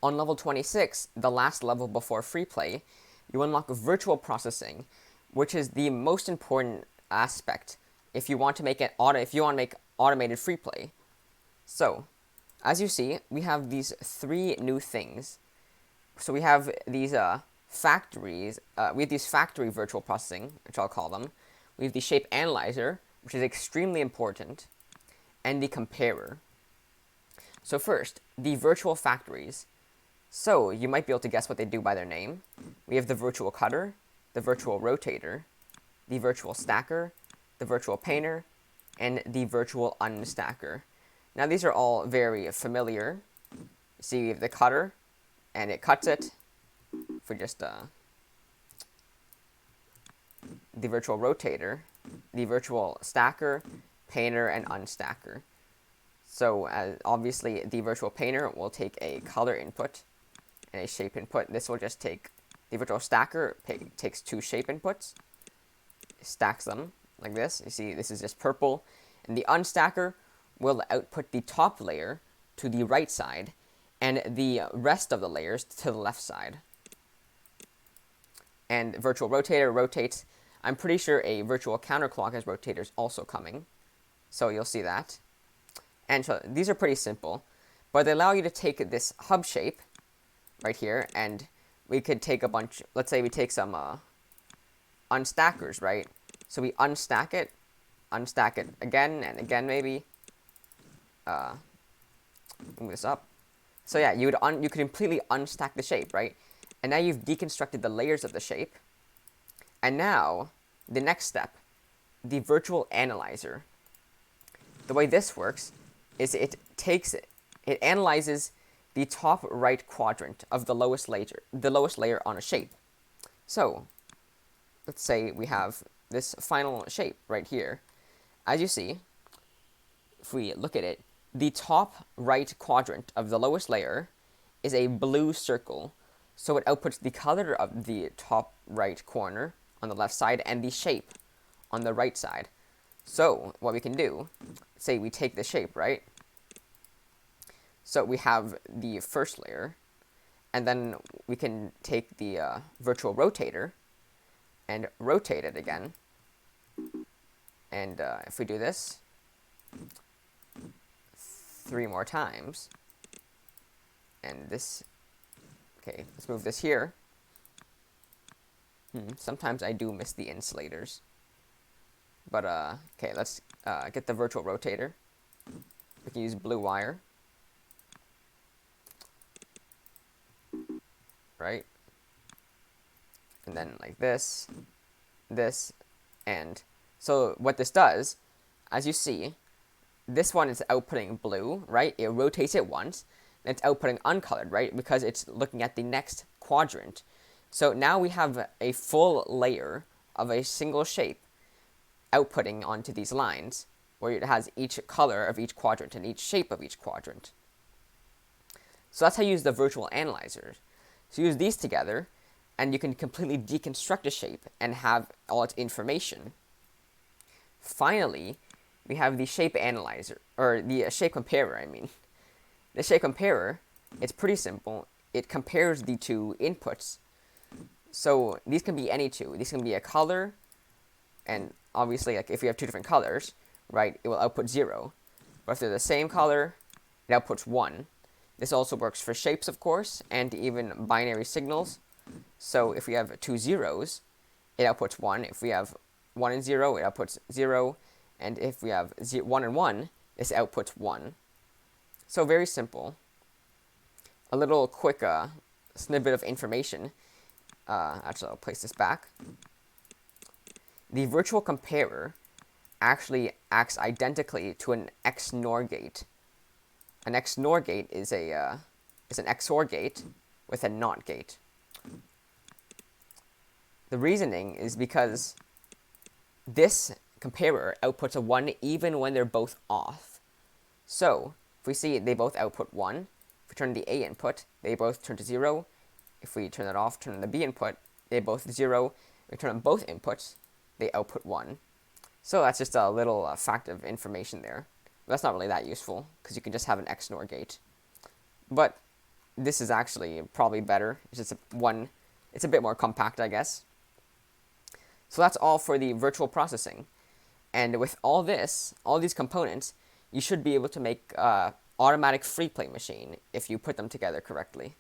On level 26, the last level before free play, you unlock virtual processing, which is the most important aspect if you want to make automated free play. So, as you see, we have these three new things. So we have these factories. We have these factory virtual processing, which I'll call them. We have the shape analyzer, which is extremely important, and the comparer. So first, the virtual factories. So you might be able to guess what they do by their name. We have the virtual cutter, the virtual rotator, the virtual stacker, the virtual painter, and the virtual unstacker. Now these are all very familiar. See, we have the cutter, and it cuts it. If we just the virtual rotator, the virtual stacker, painter, and unstacker. So obviously the virtual painter will take a color input and a shape input. This will just take, the virtual stacker takes two shape inputs, stacks them like this. You see, this is just purple. And the unstacker will output the top layer to the right side and the rest of the layers to the left side. And virtual rotator rotates. I'm pretty sure a virtual counterclockwise rotator is also coming. So you'll see that. And so these are pretty simple, but they allow you to take this hub shape right here, and we could take a bunch, let's say we take some unstackers, right? So we unstack it again and again maybe. Move this up. So yeah, you could completely unstack the shape, right? And now you've deconstructed the layers of the shape. And now, the next step, the virtual analyzer. The way this works is it analyzes the top right quadrant of the lowest layer on a shape. So, let's say we have this final shape right here. As you see, if we look at it, the top right quadrant of the lowest layer is a blue circle. So it outputs the color of the top right corner on the left side and the shape on the right side. So what we can do, say we take the shape, right? So we have the first layer, and then we can take the virtual rotator and rotate it again. And if we do this 3 more times, and this, okay, let's move this here. Sometimes I do miss the insulators. But, okay, let's get the virtual rotator. We can use blue wire. Right? And then like this, and so what this does, as you see, this one is outputting blue, right? It rotates it once, and it's outputting uncolored, right? Because it's looking at the next quadrant. So now we have a full layer of a single shape outputting onto these lines, where it has each color of each quadrant and each shape of each quadrant. So that's how you use the virtual analyzers. So use these together, and you can completely deconstruct a shape and have all its information. Finally, we have the shape analyzer, or the shape comparer, I mean. The shape comparer, it's pretty simple. It compares the two inputs. So these can be any two. These can be a color, and obviously, like if you have two different colors, right, it will output 0. But if they're the same color, it outputs 1. This also works for shapes, of course, and even binary signals. So if we have 2 zeros, it outputs 1. If we have 1 and 0, it outputs 0. And if we have 1 and 1, this outputs 1. So very simple. A little quick snippet of information. Actually, I'll place this back. The virtual comparer actually acts identically to an XNOR gate. An XNOR gate is an XOR gate with a NOT gate. The reasoning is because this comparer outputs a 1 even when they're both off. So, if we see they both output 1, if we turn the A input, they both turn to 0. If we turn that off, turn on the B input, they both 0. If we turn on both inputs, they output 1. So that's just a little fact of information there. But that's not really that useful, because you can just have an XNOR gate. But this is actually probably better. It's a bit more compact, I guess. So that's all for the virtual processing. And with all these components, you should be able to make automatic free play machine if you put them together correctly.